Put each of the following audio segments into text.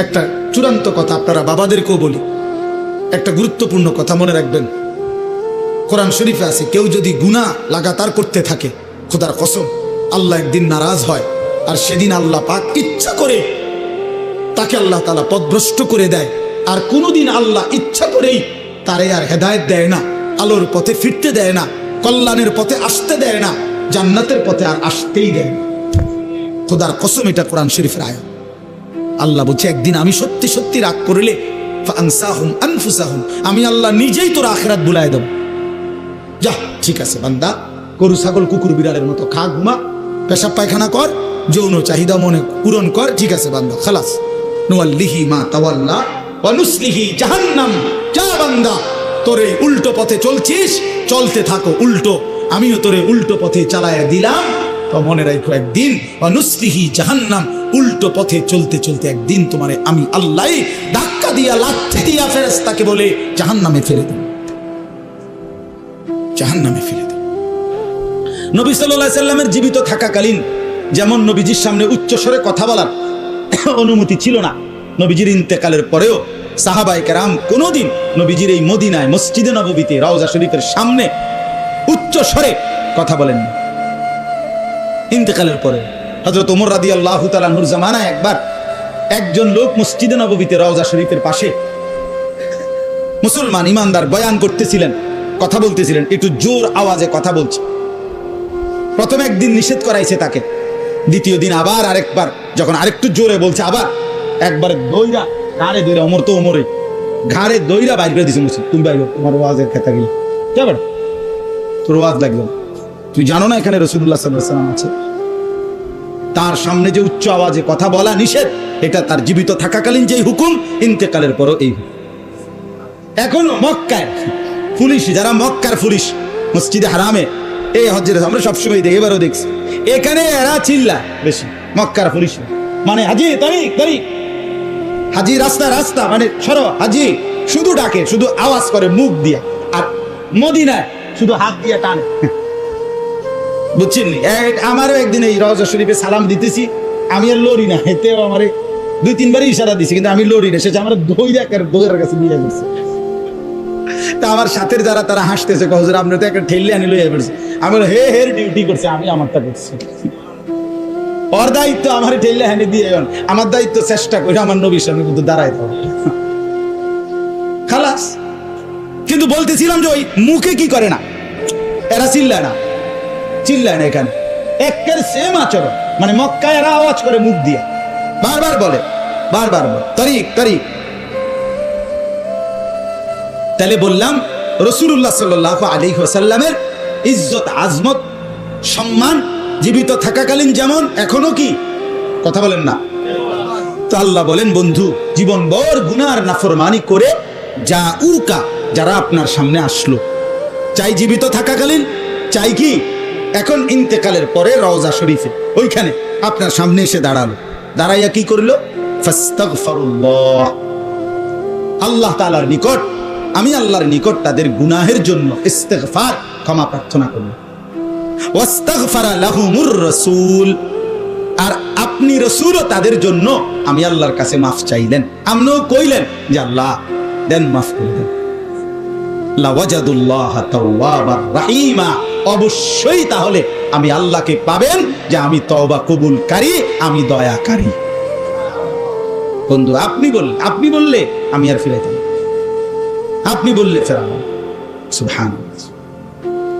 একটা চূড়ান্ত কথা আপনারা বাবাদেরকেও বলি, একটা গুরুত্বপূর্ণ কথা মনে রাখবেন। কোরআন শরীফে আছে, কেউ যদি গুনাহ লাগাতার করতে থাকে, খোদার কসম আল্লাহ একদিন নারাজ হয়, আর সেদিন আল্লাহ পাক ইচ্ছা করে তাকে আল্লাহ তাআলা পথভ্রষ্ট করে দেয়। আর কোনোদিন আল্লাহ ইচ্ছা করেই তারে আর হেদায়েত দেয় না, আলোর পথে ফিরতে দেয় না, কল্যাণের পথে আসতে দেয় না, জান্নাতের পথে আর আসতেই দেয় না। খোদার কসম, এটা কোরআন শরীফের আয়াত। আল্লাহ বলছে, একদিন আমি সত্যি সত্যি রাগ করলে ফাআনসাহুম আনফুসাহুম, আমি আল্লাহ নিজেই তোর আখিরাত ভুলায় দেব। যা, ঠিক আছে বান্দা, গরু ছাগল কুকুর বিড়ালের মতো খা, ঘুমা, পেশাব পায়খানা কর, যৌন চাহিদা মনে পূরণ কর, ঠিক আছে বান্দা, খালাস। নুয়াল্লিহি মা তাওয়াল্লা ওয়া নুসলিহি জাহান্নাম। যা বান্দা, তোরে উল্টো পথে চলছিস, চলতে থাকো উল্টো, আমিও তোরে উল্টো পথে চালায়া দিলাম। তো মনে রাখো, একদিন ওয়া নুসলিহি জাহান্নাম, উল্টো পথে চলতে চলতে একদিন তোমারে আমি আল্লাহ ধাক্কা দিয়া লাথি দিয়া ফেরেশতাকে বলে জাহান্নামে ফেলে দেব, জাহান্নামে ফেলে দেব। নবী সাল্লাল্লাহু আলাইহি সাল্লামের জীবিত থাকাকালীন যেমন নবীজির সামনে উচ্চস্বরে কথা বলার অনুমতি ছিল না, নবীজির ইন্তেকালের পরেও সাহাবায়ে কেরাম কোনোদিন নবীজির এই মদিনায় মসজিদে নববীতে রওজা শরীফের সামনে উচ্চস্বরে কথা বলেননি। ইন্তেকালের পরে হযরত ওমর রাদিয়াল্লাহু তাআলা আনহুর জামানায় একবার একজন লোক মসজিদে নববীতে রওজা শরীফের পাশে মুসলমান ইমানদার বয়ান করতেছিলেন, কথা বলতেছিলেন, একটু জোর আওয়াজে কথা বলছে। প্রথম একদিন নিষেধ করাইছে তাকে, দ্বিতীয় দিন আবার আরেকবার যখন আরেকটু জোরে বলছে, আবার একবারে দইরা ঘাড়ে দইরা, ওমর তো ওমরে ঘাড়ে দইরা বাইর করে দিছে, মুসলিম তুমি বাইর, তোমার ওয়াজের কথা গেলে যাবে, তোর ওয়াজ লাগলো, তুই জানো না এখানে রাসূলুল্লাহ সাল্লাল্লাহু আলাইহি ওয়াসাল্লাম আছে। তার সামনে যে উচ্চ আওয়াজে কথা বলা নিষেধ, এটা তার জীবিত থাকাকালীন যেই হুকুম, ইন্তেকালের পরও এই হুকুম। এখনো মক্কায় পুলিশ, যারা মক্কার পুলিশ মসজিদে হারামে এই হজ্জের, আমরা সবসময় দেখি, এবারও দেখছি, এখানে এরা চিল্লা বেশি, মক্কার পুলিশ মানে হাজি তারিক তারিক, হাজি রাস্তা রাস্তা, মানে সরো হাজি, শুধু ডাকে, শুধু আওয়াজ করে মুখ দিয়া, আর মদিনায় শুধু হাত দিয়ে টানে, বুঝছেন? আমারও একদিন এই রওজা শরীফে সালাম দিতেছি, আমি আর লড়ি না, হেতেও আমারে 2-3 বারই ইশারা দিছি, কিন্তু আমি লড়ি না, সেটা আমার দইয়ের কাছে নিয়ে গেছে। তা আমার সাথের যারা, তারা হাসতেছে, হুজুর আপনি তো একটা ঠেললে আনি লইয়া পড়ছে। আমি হে হের ডিউটি করছে, আমি আমারটা করছি, ওর দায়িত্ব আমার ঠেললে হানি দিয়ে, আমার দায়িত্ব চেষ্টা করে আমার নবীর সামনে কিন্তু দাঁড়ায় দাও, খালাস। কিন্তু বলতেছিলাম যে ওই মুখে কি করে না, এরা চিল্লায় না, চিল্লায় না, এখানে একের সেম আচরণ, মানে মক্কায় এরা আওয়াজ করে মুখ দিয়ে, বারবার বলে, বারবার বলে তারিক তারিক। তাহলে বললাম রাসূলুল্লাহ সাল্লাল্লাহু আলাইহি ওয়াসাল্লামের ইজ্জত আজমত সম্মান জীবিত থাকাকালীন যেমন এখনো কি, কথা বলেন না? তো আল্লাহ বলেন, বন্ধু জীবনভর গুনার নাফরমানি করে যা উকা, যারা আপনার সামনে আসলো, চাই জীবিত থাকাকালীন, চাই কি এখন ইন্তেকালের পরে রওজা শরীফে ওইখানে আপনার সামনে এসে দাঁড়ালো, দাঁড়াইয়া কি করলো? ফাস্তাগফিরুল্লাহ, আল্লাহ তাআলার নিকট, আমি আল্লাহর নিকট তাদের গুনাহের জন্য ইস্তিগফার, ক্ষমা প্রার্থনা করল। ওয়াস্তাগফারা লাহুমুর রাসূল, আর আপনি রাসূলও তাদের জন্য আমি আল্লাহর কাছে মাফ চাইলেন, আপনিও কইলেন যে আল্লাহ দেন, মাফ করে দেন। লাওয়াজাদুল্লাহ তাওয়াবার রাহিমা, অবশ্যই তাহলে আমি আল্লাহকে পাবেন যে আমি তওবা কবুলকারী, আমি দয়াকারী। বন্ধু আপনি বললে আমি আর ফিরাইতাম, আপনি বললে ফেরানো, সুবহানাল্লাহ।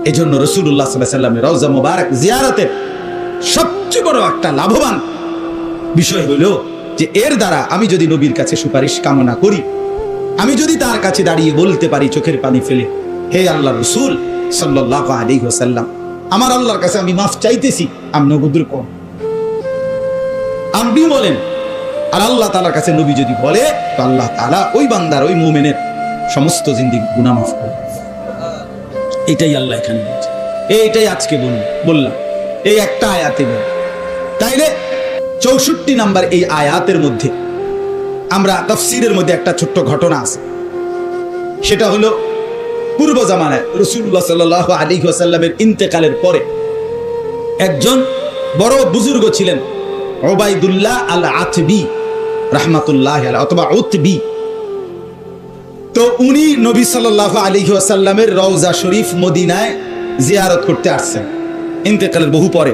এজন্য রাসূলুল্লাহ সাল্লাল্লাহু আলাইহি ওয়াসাল্লামের রওজা মুবারক জিয়ারতের সবচেয়ে বড় একটা লাভবান বিষয় হলো যে এর দ্বারা আমি যদি নবীর কাছে সুপারিশ কামনা করি, আমি যদি তার কাছে দাঁড়িয়ে বলতে পারি চোখের পানি ফেলে, হে আল্লাহর রাসূল সাল্লাল্লাহু আলাইহি ওয়াসাল্লাম, আমার আল্লাহর কাছে আমি মাফ চাইতেছি, আপনি নবুদুর কোন, আপনি বলেন। আর আল্লাহ তাআলার কাছে নবী যদি বলে, তো আল্লাহ তাআলা ওই বান্দার, ওই মুমিনের সমস্ত জিন্দেগি গুনাহ মাফ করে। এটাই আল্লাহ এখানে বলছে, এইটাই আজকে বললাম এই একটা আয়াতে বল। তাইলে 64 নাম্বার এই আয়াতের মধ্যে আমরা তাফসীরের মধ্যে একটা ছোট্ট ঘটনা আছে, সেটা হলো পূর্ব জামানায় রাসূলুল্লাহ সাল্লাল্লাহু আলাইহি ওয়াসাল্লামের ইন্তেকালের পরে একজন বড় বুজুর্গ ছিলেন, উবাইদুল্লাহ আল আতবী রাহমাতুল্লাহ আলাইহি অথবা উতবি। তো উনি নবী সাল্লাল্লাহু আলাইহি ওয়াসাল্লামের রওজা শরীফ মদিনায় জিয়ারত করতে আসছেন ইন্তেকালের বহু পরে।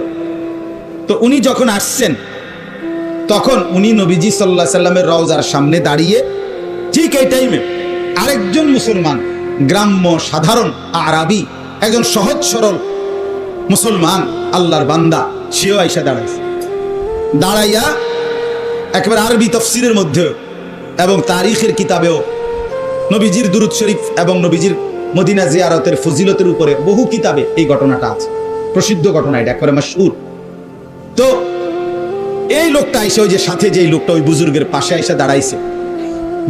তো উনি যখন আসছেন তখন উনি নবীজি সাল্লাল্লাহু আলাইহি সাল্লামের রওজার সামনে দাঁড়িয়ে ঠিক এই টাইমে আরেকজন মুসলমান, গ্রাম্য সাধারণ আরাবি, একজন সহজ সরল মুসলমান আল্লাহর বান্দা, সেও আইসা দাঁড়াইছে। দাঁড়াইয়া একেবারে আরবি তফসিরের মধ্যে এবং তারিখের কিতাবেও নবীজির দুরূদ শরীফ এবং নবীজির মদিনা জিয়ারতের ফজিলতের উপরে বহু কিতাবে এই ঘটনাটা আছে, প্রসিদ্ধ ঘটনা, এটা একেবারে মাশহুর। তো এই লোকটা আইসা, ওই যে সাথে যে লোকটা ওই বুজুর্গের পাশে আইসা দাঁড়াইছে,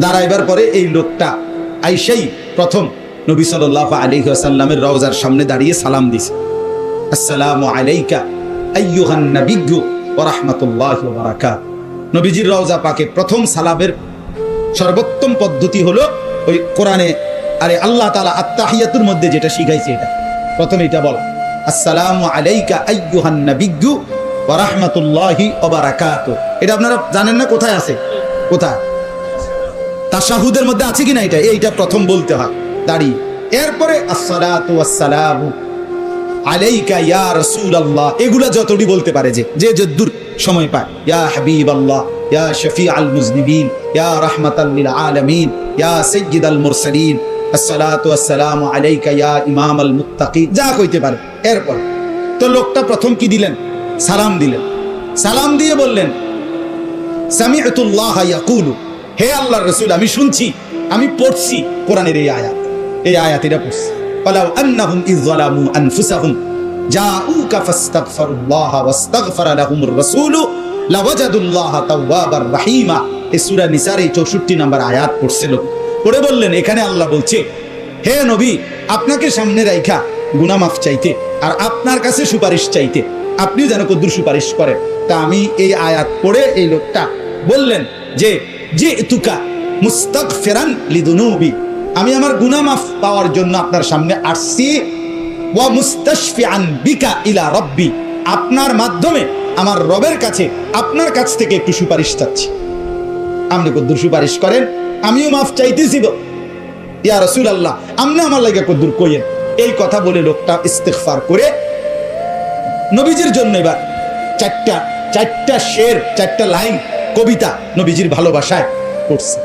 দাঁড়াইবার পরে এই লোকটা আইসাই প্রথম নবী সাল্লাল্লাহু আলাইহি ওয়াসাল্লামের রওজার সামনে দাঁড়িয়ে সালাম দিছে, আসসালামু আলাইকা আইয়ুহান নাবিয়্যু ওয়া রাহমাতুল্লাহি ওয়া বারাকাতুহু। নবীজির রওজা পাকে প্রথম সালামের সর্বোত্তম পদ্ধতি হলো ওই কোরআনে, আরে আল্লাহ তাআলা আত-তাহিয়াতুর মধ্যে যেটা শিখাইছে, এটা প্রথমে এটা বলা, আসসালামু আলাইকা আইয়ুহান নাবিয়্যু ওয়া রাহমাতুল্লাহি ওয়া বারাকাতুহু। এটা আপনারা জানেন না কোথায় আছে? কোথায়? তাশাহুদের মধ্যে আছে কিনা? এইটা প্রথম বলতে হয় দাঁড়িয়ে। এরপরে আসসালাতু ওয়াসসালামু আলাইকা ইয়া রাসূলুল্লাহ, এগুলা যতটি বলতে পারে যে যদ্দুর সময় পায়, ইয়া হাবিবাল্লাহ, ইয়া শফিআল মুজনিবিন, ইয়া রাহমাতাল লিল আলামিন, ইয়া সাইয়্যিদাল মুরসালিন, আসসালাতু ওয়াসসালামু আলাইকা ইয়া ইমামাল মুত্তাকিন, যা কইতে পারে। এরপর তো লোকটা প্রথম কি দিলেন? সালাম দিলেন। সালাম দিয়ে বললেন, সামি'তুল্লাহ ইয়াকুলু, হে আল্লাহর রাসূল, আমি শুনছি, আমি পড়ছি কোরআনের এই আয়াত এটা পড়ছি, ওয়ালাউ আন্নাহুম ইয যালামু আনফুসাহুম জাউকা ফাস্তাগফিরুল্লাহ ওয়াস্তাগফারা লাহুমুর রাসূলু লাওয়াজাদুল্লাহ তাওয়াবার রহিমা। এই সূরা নিসার 64 নম্বর আয়াত পড়ছিল। পড়ে বললেন, এখানে আল্লাহ বলছে, হে নবী, আপনাকে সামনে রাইখা গুনাহ মাফ চাইতে আর আপনার কাছে সুপারিশ চাইতে, আপনিও যেন কদ্দুর সুপারিশ করেন। তা আমি এই আয়াত পড়ে এই লোকটা বললেন যে জিতুকা মুস্তাগফিরান লিদুনুবি, আমি আমার গুনাহ মাফ পাওয়ার জন্য আপনার সামনে আসছি, ওয়া মুস্তাশফিআন বিকা ইলা রাব্বি, আপনার মাধ্যমে আমার রবের কাছে, আপনার কাছ থেকে একটু সুপারিশ চাচ্ছি। আপনি কদ্দুর সুপারিশ করেন, আমিও মাফ চাইতেছি ইয়া রাসূলুল্লাহ, আপনি আমার লাগি কদ্দুর কইেন। এই কথা বলে লোকটা ইস্তিগফার করে নবীজির জন্য এবার চারটা শের, 4টা লাইন কবিতা নবীজির ভালোবাসায় পড়ছে।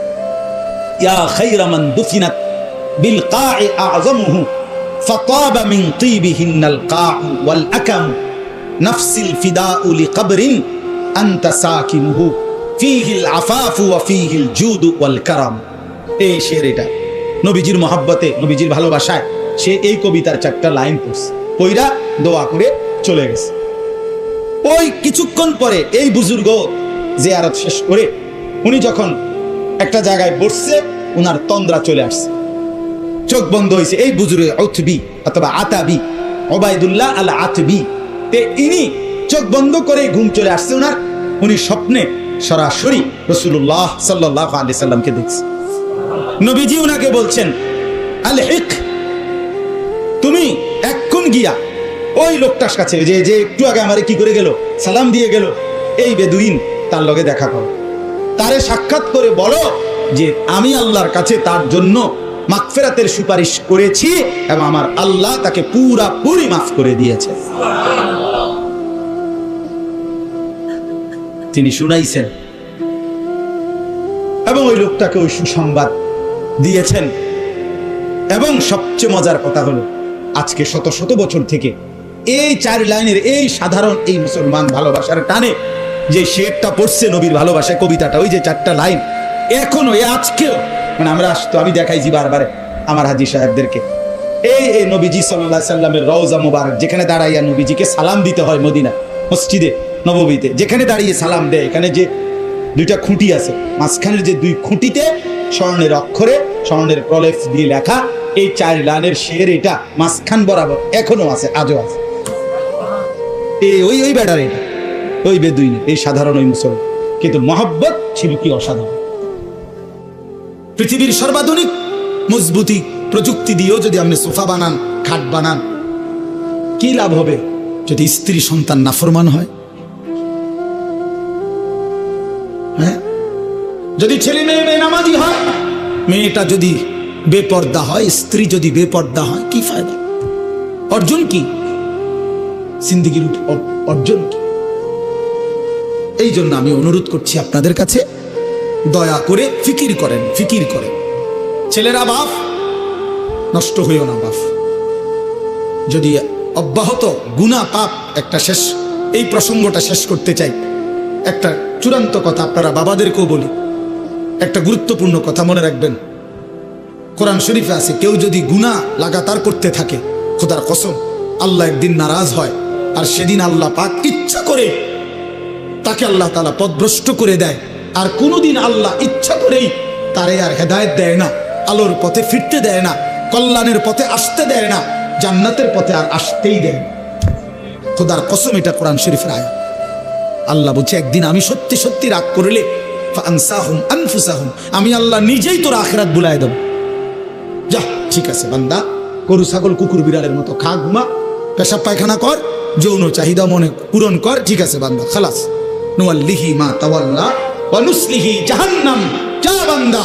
ইয়া খায়রা মান দুফিনাত বিল কা'i আ'যামুহু ফাতাবা মিন তিবিহিন্নাল কা'উ ওয়াল আকাম নাফসিল ফিদাউ লিকবরিন আনতা সাকিনুহু ফীহিল আফাফু ওয়া ফীহিল জুদু ওয়াল কারাম। এই শের, এটা নবীজির মহব্বতে, নবীজির ভালোবাসায় সে এই কবিতার 4টা লাইন পড়ছে, পয়রা দোয়া করে চলে গেছে। ওই কিছুক্ষণ পরে এই বুজুর্গ জিয়ারত শেষ করে উনি যখন একটা জায়গায় বসছে, উনার তন্দ্রা চলে আসছে, চোখ বন্ধ হয়েছে। এই বুজুর্গ উতবি অথবা আতাবি, ওবায়দুল্লাহ আল আতবি, ইনি চোখ বন্ধ করে ঘুম চলে আসছে উনার। উনি স্বপ্নে সরাসরি রাসূলুল্লাহ সাল্লাল্লাহু আলাইহি সাল্লামকে দেখছে। নবীজি উনাকে বলছেন, আল হিক, তুমি এক্ষুন গিয়া ওই লোকটার কাছে, যে একটু আগে আমারে কি করে গেল, সালাম দিয়ে গেল, এই বেদুইন, তার লগে দেখা করো, তারে সাক্ষাৎ করে বলো যে আমি আল্লাহর কাছে তার জন্য মাগফিরাতের সুপারিশ করেছি এবং আমার আল্লাহ তাকে পুরাপুরি মাফ করে দিয়েছে। তিনি শুনাইছেন এবং ওই লোকটাকে ওই সুসংবাদ দিয়েছেন। এবং সবচেয়ে মজার কথা হলো, আজকে শত শত বছর থেকে এই 4 লাইনের এই সাধারণ এই মুসলমান ভালোবাসার টানে যে শেরটা পড়ছে নবীর ভালোবাসায়, কবিতাটা, ওই যে 4টা লাইন, এখনো আজকেও, মানে আমরা আসতো, আমি দেখাইছি বারবারে আমার হাজী সাহেবদেরকে, এই নবীজি সাল্লাল্লাহু আলাইহি সাল্লামের রওজা মুবারক যেখানে দাঁড়াইয়া নবীজিকে সালাম দিতে হয়, মদিনা মসজিদে নববীতে যেখানে দাঁড়িয়ে সালাম দেয়, এখানে যে 2টা খুঁটি আছে, মাঝখানের যে 2 খুঁটিতে স্বর্ণের অক্ষরে, স্বর্ণের প্রলেপ দিয়ে লেখা এই 4 লাইনের শের, এটা মাঝখান বরাবর এখনো আছে, আজও আছে। ওই বেড়ার, এটা ওই বেদুইন, এই সাধারণ ওই মুসলমান, কিন্তু মহব্বত ছিল কি অসাধারণ। পৃথিবীর সর্বাধুনিক মজবুতি প্রযুক্তি দিয়েও যদি আপনি সোফা বানান, খাট বানান, কি লাভ হবে যদি স্ত্রী সন্তান নাফরমান হয়? হ্যাঁ, যদি ছেলে মেয়ে বেনামাজি হয়, মেয়েটা যদি বেপর্দা হয়, স্ত্রী যদি বেপর্দা হয়, কি ফায়দা? অর্জন কি? জিন্দেগির অর্জন কি? এই জন্য আমি অনুরোধ করছি আপনাদের কাছে, দয়া করে ফিকির করেন, ফিকির করেন। ছেলেরা বাপ, নষ্ট হইও না বাপ। যদি অব্যাহত গুনাহ পাপ, একটা শেষ, এই প্রসঙ্গটা শেষ করতে চাই। একটা চূড়ান্ত কথা আপনারা বাবাদেরকেও বলি, একটা গুরুত্বপূর্ণ কথা মনে রাখবেন। কোরআন শরীফে আছে, কেউ যদি গুনাহ লাগাতার করতে থাকে, খোদার কসম আল্লাহ একদিন নারাজ হয়, আর সেদিন আল্লাহ পাক ইচ্ছা করে তাকে আল্লাহ তাআলা পথভ্রষ্ট করে দেয়। আর কোনোদিন আল্লাহ ইচ্ছা করেই তারে আর হেদায়েত দেয় না, আলোর পথে ফিরতে দেয় না, কল্যাণের পথে আসতে দেয় না, জান্নাতের পথে আর আসতেই দেয় না। খোদার কসম, এটা কোরআন শরীফের আয়াত। আল্লাহ বলছে, একদিন আমি সত্যি সত্যি রাগ করলে ফাআনসাহুম আনফুসাহুম, আমি আল্লাহ নিজেই তোর আখিরাত ভুলায় দেব। যা, ঠিক আছে বান্দা, গরু ছাগল কুকুর বিড়ালের মতো খা, ঘুমা, পেশাব পায়খানা কর, যৌন চাহিদা মনে পূরণ কর, ঠিক আছে বান্দা, খালাস। নুয়াল্লিহি মা তাওয়াল্লা ওয়া নুসলিহি জাহান্নাম। যা বান্দা,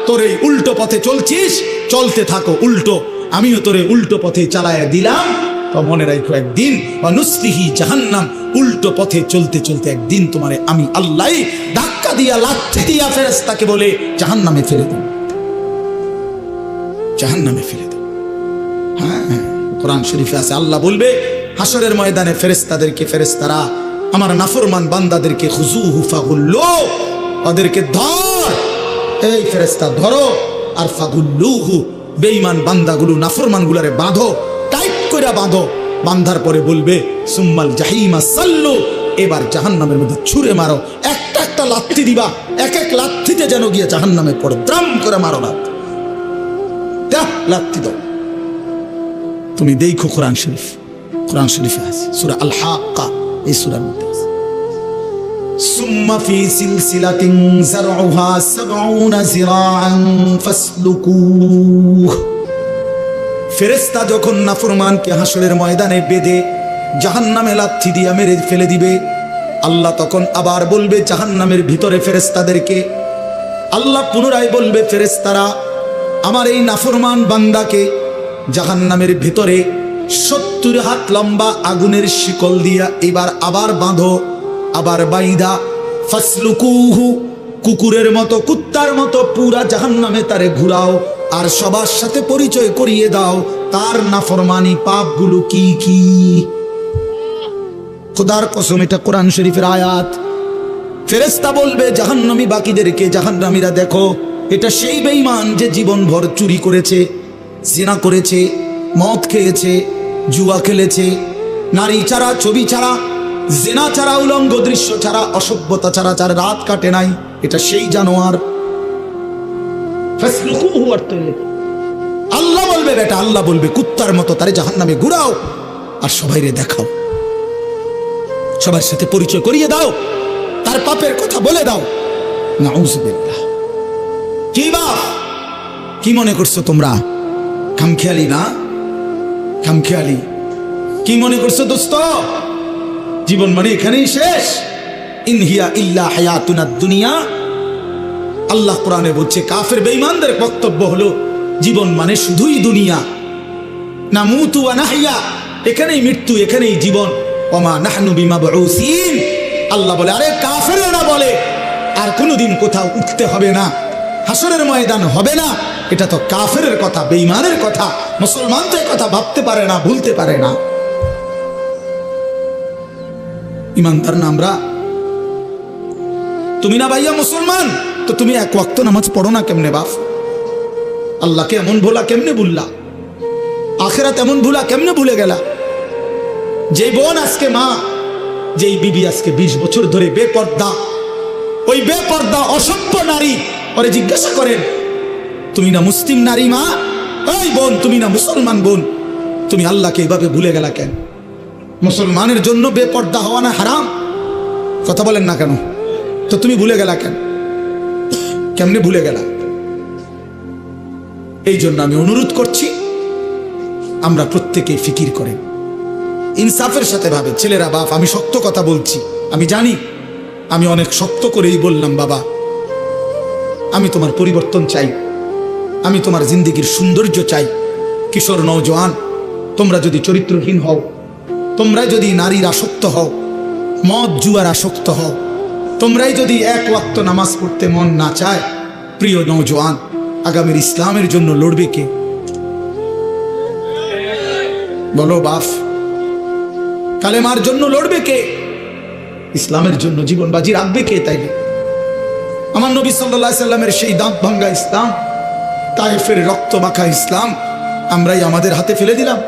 তোর এই উল্টো পথে চলছিস, চলতে থাকো উল্টো, আমিও তোরে উল্টো পথে চালায়া দিলাম। তো মনে রাখো, একদিন ওয়া নুসলিহি জাহান্নাম, উল্টো পথে চলতে চলতে একদিন তোমারে আমি আল্লাহ ধাক্কা দিয়া, লাথি দিয়া ফেরেশতাকে বলে জাহান্নামে ফেলে দেব, জাহান্নামে ফেলে দেব। হ্যাঁ, কোরআন শরীফে আছে, আল্লাহ বলবে হাসরের ময়দানে ফেরেশতাদেরকে, ফেরেশতারা আমার নাফরমান বান্দাদেরকে খুজুহু ফাগুল্লু, ওদেরকে ধর, এই ফেরেশতা ধরো, আর ফাগুল্লুহু, বেঈমান বান্দাগুলো, নাফরমানগুলোরে বাঁধো, টাইট করে বাঁধো। বাঁধার পরে বলবে সুম্মাল জাহিমা সাল্লু, এবার জাহান্নামের মধ্যে ছুঁড়ে মারো। একটা একটা লাথি দিবা, এক এক লাথিতে যেন গিয়ে জাহান্নামে পড়ে, দ্রাম করে মারো লাথি, লাথি দাও। তুমি দেখো কোরআন শরীফ, কোরআন শরীফে আছে সূরা আল হাক্কা, এই সূরার মধ্যে আছে সুম্মা ফি সিলসিলাতিন যারউহা ৭০ যিরাআন ফাসলুকুহ। ফেরেশতা যখন নাফরমানকে হাসরের ময়দানে বেঁধে জাহান্নামে লাথি দিয়ে মেরে ফেলে দিবে, আল্লাহ তখন আবার বলবে জাহান্নামের ভিতরে ফেরেশতাদেরকে, আল্লাহ পুনরায় বলবে ফেরেশতারা আমার এই নাফরমান বান্দাকে জাহান্নামের ভিতরে ৭০ হাত লম্বা আগুনের শিকল দিয়া এবার আবার বাঁধো, আবার বাইদা ফাসলুকুহু, কুকুরের মতো, কুত্তার মতো পুরা জাহান্নামে তারে ঘুরাও, আর সবার সাথে পরিচয় করিয়ে দাও তার নাফরমানি পাপগুলো কি কি। খোদার কসম, এটা কোরআন শরীফের আয়াত। ফেরেশতা বলবে জাহান্নামী বাকিদেরকে, জাহান্নামীরা দেখো, এটা সেই বেঈমান যে জীবনভর চুরি করেছে, জিনা করেছে, মদ খেয়েছে, জুয়া খেলেছে, নারী ছাড়া, ছবি ছাড়া, জিনা ছাড়া, উলঙ্গ দৃশ্য ছাড়া, অসভ্যতা ছাড়া যার রাত কাটে নাই, এটা সেই জানোয়ার। আল্লাহ বলবে, বেটা আল্লাহ বলবে কুত্তার মতো তারে জাহান্নামে ঘুরাও, আর সবাই রে দেখাও, সবার সাথে পরিচয় করিয়ে দাও, তার পাপের কথা বলে দাও। নাউযুবিল্লাহ। কি বাপ, কি মনে করছো তোমরা? খামখেয়ালি না, খামখেয়ালি। কি মনে করছো দোস্ত? জীবন মানে এখানেই শেষ? ইনহিয়া ইল্লা হায়াতুনাদ দুনিয়া। আল্লাহ কোরআনে বলছে, কাফের বেঈমানদের বক্তব্য হলো জীবন মানে শুধুই দুনিয়া, নামুতু ওয়া নাহইয়া, এখানেই মৃত্যু, এখানেই জীবন, ওমা নাহনু বিমাবউসিন। আল্লাহ বলে, আরে কাফেররা বলে আর কোনোদিন কোথাও উঠতে হবে না, হাসরের ময়দান হবে না, এটা তো কাফেরের কথা, বেঈমানের কথা। মুসলমান তো কথা ভাবতে পারে না, ভুলতে পারে না। ইমানদার না আমরা? তুমি না ভাইয়া মুসলমান, তো তুমি এক ওয়াক্ত নামাজ পড়ো না কেমনে বাপ? আল্লাহকে এমন ভোলা কেমনে ভুললা? আখিরাত এমন ভুলা কেমনে ভুলে গেলা? যে বোন আজকে মা, যেই বিবি আজকে ২০ বছর ধরে বেপর্দা, ওই বেপর্দা অসভ্য নারী, ওরে জিজ্ঞাসা করেন, তুমি না মুসলিম নারী মা? ওই বোন, তুমি না মুসলমান বোন, তুমি আল্লাহকে এভাবে ভুলে গেলা কেন? মুসলমানের জন্য বেপর্দা হওয়া না হারাম? কথা বলেন না কেন? তো তুমি ভুলে গেলা কেন? কেমনে ভুলে গেলা? এই জন্য আমি অনুরোধ করছি, আমরা প্রত্যেকেই ফিকির করেন, ইনসাফের সাথে ভাবে। ছেলেরা বাপ, আমি শক্ত কথা বলছি, আমি জানি আমি অনেক শক্ত করেই বললাম বাবা, আমি তোমার পরিবর্তন চাই, আমি তোমার জিন্দেগির সৌন্দর্য চাই। কিশোর নওজোয়ান, তোমরা যদি চরিত্রহীন হও, তোমরা যদি নারীর আসক্ত হও, মদ জুয়ার আসক্ত হও, তোমরাই যদি এক ওয়াক্ত নামাজ পড়তে মন না চায়, প্রিয় নওজোয়ান, আগামীর ইসলামের জন্য লড়বে কে? বলো বাপ, কালেমার জন্য লড়বে কে? ইসলামের জন্য জীবন বাজি রাখবে কে? তাই না? আমার নবী সাল্লাল্লাহু আলাইহি সাল্লামের সেই দাঁত ভাঙ্গা ইসলাম, তায়েফের রক্ত মাখা ইসলাম আমরাই আমাদের হাতে ফেলে দিলাম,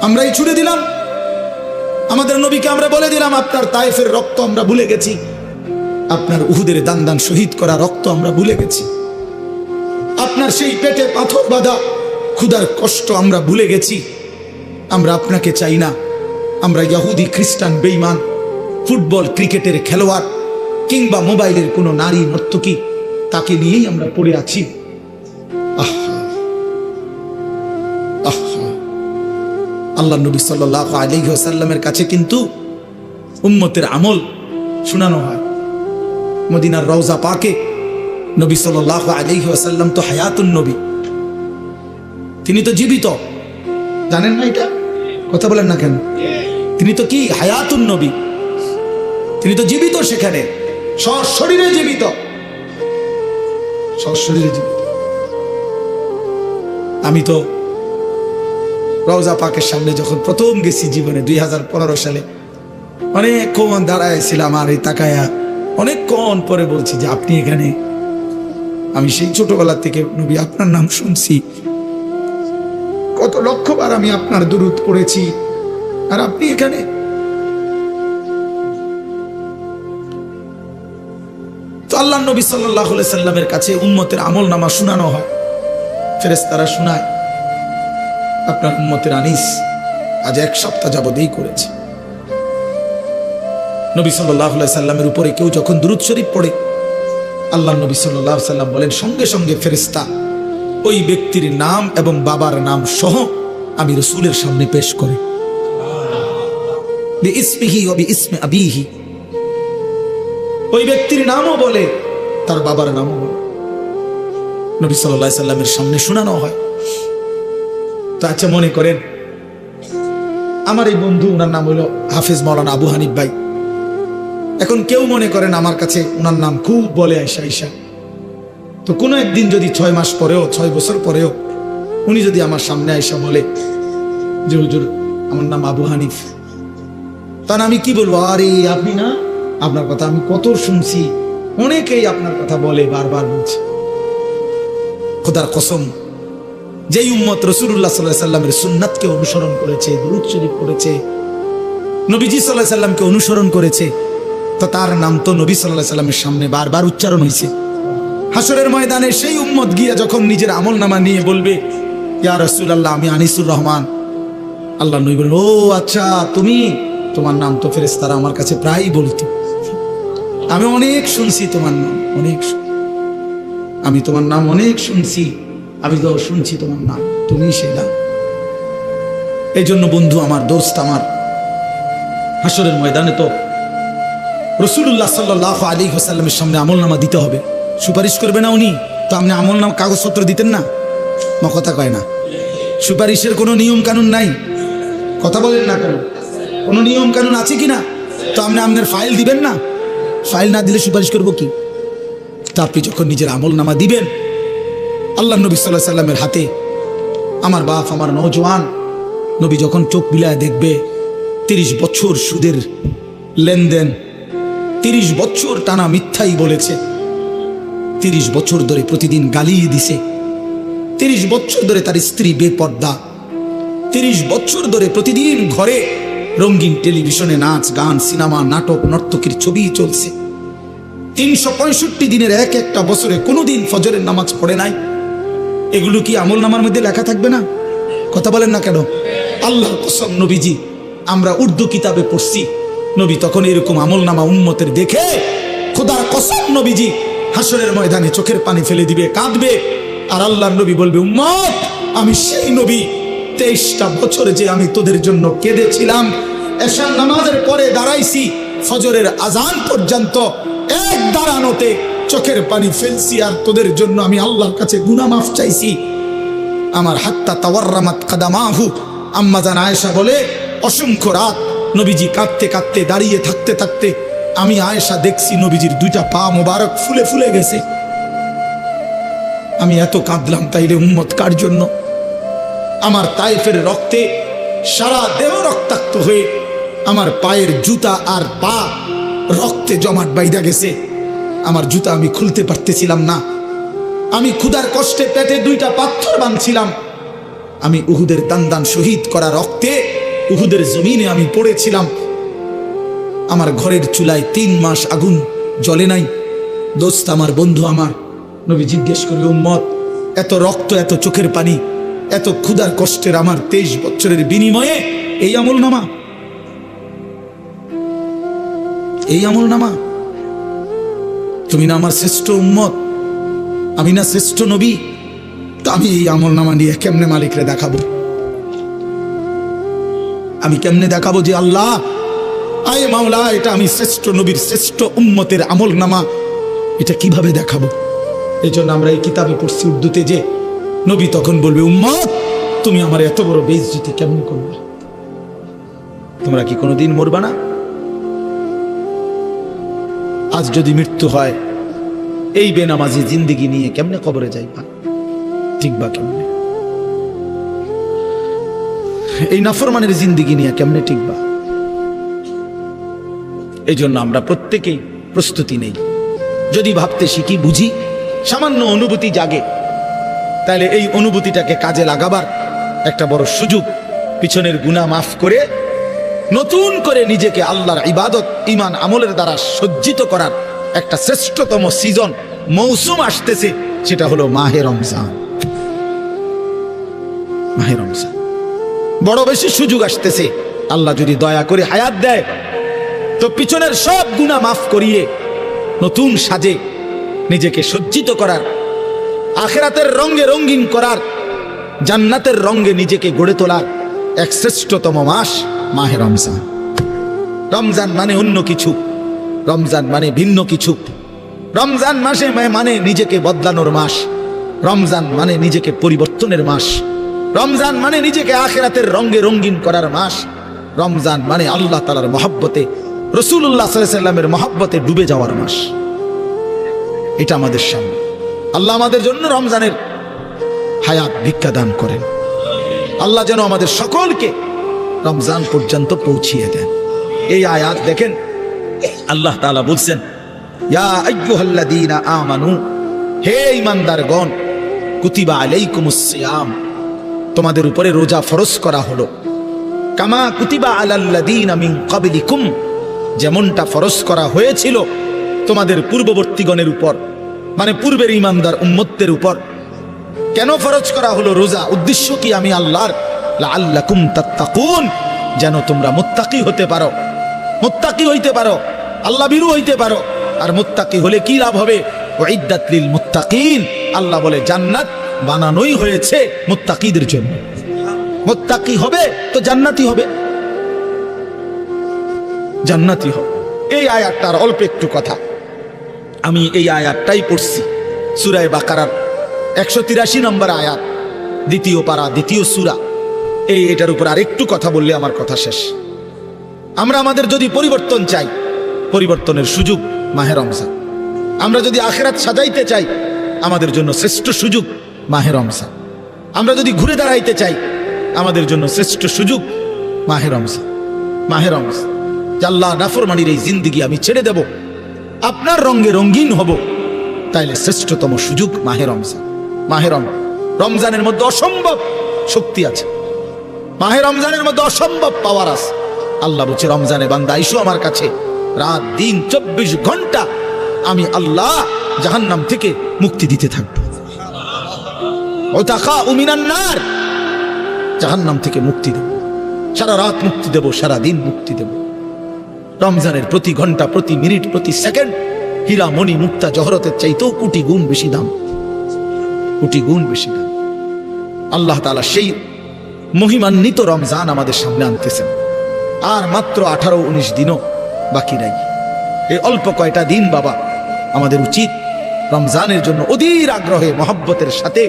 আমরাই ছুড়ে দিলাম। আমাদের নবীকে আমরা বলে দিলাম, আপনার তায়েফের রক্ত আমরা ভুলে গেছি, আপনার উহুদের দান দান শহীদ করা রক্ত আমরা ভুলে গেছি, আপনার সেই পেটে পাথর বাঁধা ক্ষুধার কষ্ট আমরা ভুলে গেছি। আমরা আপনাকে চাই না, আমরা ইহুদি খ্রিস্টান বেঈমান ফুটবল ক্রিকেটের খেলোয়াড় কিংবা মোবাইলের কোনো নারী নর্তকী তাকে নিয়েই আমরা পড়ে আছি। আল্লাহ নবী সাল্লাল্লাহু আলাইহি ওয়াসাল্লামের কাছে কিন্তু উম্মতের আমল শোনানো হয়। মদিনার রওজা পাকে নবী সাল্লাল্লাহু আলাইহি ওয়াসাল্লাম তো হায়াতুন নবী, তিনি তো জীবিত, জানেন না এটা? কথা বলেন না কেন? তিনি তো কি হায়াতুন নবী, তিনি তো জীবিত, সেখানে সশরীরে জীবিত, সশরীরে জীবিত। আমি তো রওজা পাকের সামনে যখন প্রথম গেছি জীবনে 2015 সালে, অনেকক্ষণ দাঁড়াইছিলাম আর এই তাকায়া অনেকক্ষণ পরে বলছি যে আপনি এখানে। আমি সেই ছোটবেলা থেকে নবী আপনার নাম শুনছি, কত লক্ষবার আমি আপনার দুরূদ পড়েছি, আর আপনি এখানে। তো আল্লাহ নবী সাল্লাল্লাহু আলাইহি সাল্লামের কাছে উম্মতের আমল নামা শোনানো হয়, ফেরেশতারা শোনায়। আপনার উম্মতের আনিস আজ 1 সপ্তাহ যাবতেই করেছে। নবী সাল্লাল্লাহু আলাইহি সাল্লামের উপরে কেউ যখন দুরূদ শরীফ পড়ে, আল্লাহ নবী সাল্লাল্লাহু আলাইহি সাল্লাম বলেন, সঙ্গে সঙ্গে ফেরেশতা ওই ব্যক্তির নাম এবং বাবার নাম সহ আমি রাসূলের সামনে পেশ করে, বিইসমিহি ওয়া বিইসমি আবিহি, ওই ব্যক্তির নামও বলে, তার বাবার নামও বলে, নবী সাল্লাল্লাহু আলাইহি সাল্লামের সামনে শোনানো হয়। তো আচ্ছা, মনে করেন আমার এই বন্ধু, ওনার নাম হলো হাফেজ মাওলানা আবু হানিফ ভাই। এখন কেউ মনে করেন আমার কাছে ওনার নাম খুব বলে আয়সা আয়সা, তো কোনো একদিন যদি 6 মাস পরেও 6 বছর পরেও উনি যদি আমার সামনে আয়সা বলে যে হুজুর আমার নাম আবু হানিফ, তাহলে আমি কি বলবো? আরে আপনি না, আপনার কথা আমি কত শুনছি, অনেকেই আপনার কথা বলে, বারবার বলছে। খোদার কসম, যেই উম্মত রাসূলুল্লাহ সাল্লাল্লাহু আলাইহি সাল্লামের সুন্নাতকে অনুসরণ করেছে, দুরূদ শরীফ পড়েছে, নবীজি সাল্লাল্লাহু আলাইহি সাল্লামকে অনুসরণ করেছে, তো তার নাম তো নবী সাল্লাল্লাহু আলাইহি সাল্লামের সামনে বারবার উচ্চারণ হয়েছে। হাসরের ময়দানে সেই উম্মত গিয়ে যখন নিজের আমলনামা নিয়ে বলবে, ইয়া রাসূলুল্লাহ আমি আনিসুর রহমান, আল্লাহ নবী বলেন, ও আচ্ছা তুমি, তোমার নাম তো ফেরেশতারা আমার কাছে প্রায়ই বলতো, আমি অনেক শুনছি তোমার নাম, আমি তোমার নাম অনেক শুনছি, আমি তো শুনছি তোমার নাম, তুমি সেটা। এই জন্য বন্ধু আমার, দোস্ত আমার, হাসরের ময়দানে তো রাসূলুল্লাহ সাল্লাল্লাহু আলাইহি ওয়াসাল্লামের সামনে আমলনামা দিতে হবে। সুপারিশ করবে না উনি? তো আপনি আমলনামা কাগজপত্র দিতেন না? কথা কয় না, সুপারিশের কোনো নিয়ম কানুন নাই, কথা বলেন না কেন? কোনো নিয়ম কানুন আছে কি না? তো আপনি আপনার ফাইল দিবেন না? ফাইল না দিলে সুপারিশ করবো কি? তা আপনি যখন নিজের আমলনামা দিবেন, আল্লাহ নবী সাল্লাল্লাহু আলাইহি সাল্লামের হাতে, আমার বাপ, আমার নওজোয়ান, নবী যখন চোখ বিলায় দেখবে 30 বছর সুদের লেনদেন, 30 বছর টানা মিথ্যাই বলেছে, 30 বছর ধরে প্রতিদিন গালি দিছে, 30 বছর ধরে তার স্ত্রী বেপর্দা, 30 বছর ধরে প্রতিদিন ঘরে রঙিন টেলিভিশনে নাচ গান সিনেমা নাটক নর্তকীর ছবি চলছে, 365 দিনের এক একটা বছরে কোনোদিন ফজরের নামাজ পড়ে নাই। এগুলো কি আমল নামার মধ্যে লেখা থাকবে না? কথা বলেন না কেন? আল্লাহর কসম নবীজি, আমরা উর্দু কিতাবে পড়ছি, নবী তখন এরকম আমল নামা উম্মতের দেখে খোদার কসম নবীজি হাসরের ময়দানে চোখের পানি ফেলে দিবে, কাঁদবে, আর আল্লাহর নবী বলবে, উম্মত আমি সেই নবী, 23টা বছর যে আমি তোদের জন্য কেঁদেছিলাম, এশার নামাজের পরে দাঁড়াইছি ফজরের আজান পর্যন্ত, দাঁড়ানোতে চোখের পানি ফেলছি আর তোদের জন্য আমি আল্লাহর কাছে গুনাহ মাফ চাইছি। আমার হাত্তা তাওয়াররামাত কাদামাহু, আম্মা জান আয়েশা বলে অসংখ্য রাত নবীজি কাঁদতে কাঁদতে দাঁড়িয়ে থাকতে থাকতে আমি আয়েশা দেখছি নবীজির দুইটা পা মোবারক ফুলে ফুলে গেছে। আমি এত কাঁদলাম, তাইলে উম্মত কার জন্য? আমার তায়েফের রক্তে সারা দেহ রক্তাক্ত হয়ে আমার পায়ের জুতা আর পা রক্তে জমাট বাইধা গেছে। আমার জুতা আমি খুলতে পারতেছিলাম না। আমি ক্ষুধার কষ্টে পেটে দুইটা পাথর বাঁধছিলাম। আমি উহুদের দান শহীদ করা রক্তে উহুদের জমিনে আমি পড়েছিলাম। আমার ঘরের চুলায় 3 মাস আগুন জ্বলে নাই। দোস্ত আমার, বন্ধু আমার, নবী জিজ্ঞেস করবে, উম্মত এত রক্ত, এত চোখের পানি, এত ক্ষুধার কষ্টের আমার 23 বছরের বিনিময়ে এই আমল নামা, এই আমল নামা? তুমি না আমার শ্রেষ্ঠ উম্মত, আমি না শ্রেষ্ঠ নবী? তো আমি এই আমল নামা নিয়ে কেমনে মালিকরে দেখাবো? আমি কেমনে দেখাবো যে আল্লাহ, আয় মাওলা, এটা আমি শ্রেষ্ঠ নবীর শ্রেষ্ঠ উম্মতের আমল নামা? এটা কিভাবে দেখাবো? এই জন্য আমরা এই কিতাবে পড়ছি উর্দুতে যে নবী তখন বলবে, উম্মত তুমি আমার এত বড় বেইজ্জতি কেমনে করবে? তোমরা কি কোনোদিন মরবা না? আজ যদি মৃত্যু হয়, এই বেনামাজি জিন্দেগি নিয়ে কেমনে কবরে যাইবা? ঠিকবা কেমনে? এই নাফরমানের জিন্দেগি নিয়ে কেমনে ঠিকবা? এই জন্য আমরা প্রত্যেকেই প্রস্তুতি নেই। যদি ভাবতে শিখি, বুঝি, সামান্য অনুভূতি জাগে, তাহলে এই অনুভূতিটাকে কাজে লাগাবার একটা বড় সুযোগ। পিছনের গুনাহ মাফ করে নতুন করে নিজেকে আল্লাহর ইবাদত, ঈমান, আমলের দ্বারা সজ্জিত করার একটা শ্রেষ্ঠতম সিজন, মৌসুম আসতেছে, সেটা হলো মাহে রমজান। মাহে রমজান বড় বেশি সুযোগ আসতেছে। আল্লাহ যদি দয়া করে হায়াত দেয়, তো পিছনের সব গুনাহ মাফ করিয়ে নতুন সাজে নিজেকে সজ্জিত করার, আখিরাতের রঙে রঙিন করার, জান্নাতের রঙে নিজেকে গড়ে তোলার এক শ্রেষ্ঠতম মাস মাহে রমজান। রমজান মানে অন্য কিছু, রমজান মানে ভিন্ন কিছু। রমজান মাসে মানে নিজেকে বদলানোর মাস। রমজান মানে নিজেকে পরিবর্তনের মাস। রমজান মানে নিজেকে আখিরাতের রঙে রঙিন করার মাস। রমজান মানে আল্লাহ তাআলার মহব্বতে, রাসূলুল্লাহ সাল্লাল্লাহু আলাইহি ওয়াসাল্লামের মহব্বতে ডুবে যাওয়ার মাস। এটা আমাদের সামনে। আল্লাহ আমাদের জন্য রমজানের হায়াত ভিক্ষা দান করেন। আল্লাহ যেন আমাদের সকলকে রমজান পর্যন্ত পৌঁছিয়ে দেন। এই আয়াত দেখেন, আল্লাহ তাআলা বলছেন, ইয়া আইয়ুহাল্লাযীনা আমানু, হে ঈমানদারগণ, কুতিবা আলাইকুমুস সিয়াম, তোমাদের উপরে রোজা ফরজ করা হলো, কামা কুতিবা আলাল্লাযীনা মিন ক্বাবলিকুম, যেমনটা ফরজ করা হয়েছিল তোমাদের পূর্ববর্তীগণের উপর, মানে পূর্বের ঈমানদার উম্মতদের উপর। কেন ফরজ করা হলো রোজা? উদ্দেশ্য কি? আমি আল্লাহর, লাআল্লাকুম তাত্তাকুন, যেন তোমরা মুত্তাকি হতে পারো, মুত্তাকি হইতে পারো, আল্লাহ ভীরু হইতে পারো। আর মুত্তাকি হলে কি লাভ হবে? উইদ্দাত লিল মুত্তাকিন, আল্লাহ বলে জান্নাত বানানোই হয়েছে মুত্তাকিদের জন্য। মুত্তাকি হবে তো জান্নাতি হবে, জান্নাতি হবে। এই আয়াতটার অল্প একটু কথা, আমি এই আয়াতটাই পড়ছি সূরা বাকারার 183 নম্বর আয়াত, দ্বিতীয় পারা, দ্বিতীয় সূরা। এটার উপর আরেকটু কথা বললে আমার কথা শেষ। আমরা আমাদের যদি পরিবর্তন চাই, পরিবর্তনের সুযোগ মাহে রমজান। আমরা যদি আখিরাত সাজাইতে চাই, আমাদের জন্য শ্রেষ্ঠ সুযোগ মাহে রমজান। আমরা যদি ঘুরে দাঁড়াইতে চাই, আমাদের জন্য শ্রেষ্ঠ সুযোগ মাহে রমজান। মাহে রমজান, আল্লাহ নাফরমানির এই জিন্দেগি আমি ছেড়ে দেব, আপনার রঙে রঙিন হব, তাইলে শ্রেষ্ঠতম সুযোগ মাহে রমজান। মাহে রমজানের মধ্যে অসম্ভব শক্তি আছে, মাহে রমজানের মধ্যে অসম্ভব পাওয়ার আছে। আল্লাহ বলছে, রমজানে বান্দা আইসো আমার কাছে, রাত দিন 24 ঘন্টা আমি আল্লাহ জাহান্নাম থেকে মুক্তি দিতে থাকবো। ওয়াতাকাউ মিনান নার, জাহান্নাম থেকে মুক্তি দেব, সারা রাত মুক্তি দেব, সারা দিন মুক্তি দেব। রমজানের প্রতি ঘন্টা, প্রতি মিনিট, প্রতি সেকেন্ড হীরা মণি মুক্তা জহরতের চাইতেও কোটি গুণ বেশি দাম, কোটি গুণ বেশি দাম। আল্লাহ তাআলা সেই মহিমান্বিত রমজান আমাদের সামনে আনতেছেন। আর মাত্র 18-19 দিনও বাকি নাই। এই অল্প কয়টা দিন বাবা, আমাদের উচিত রমজানের জন্য অধীর আগ্রহে মহব্বতের সাথে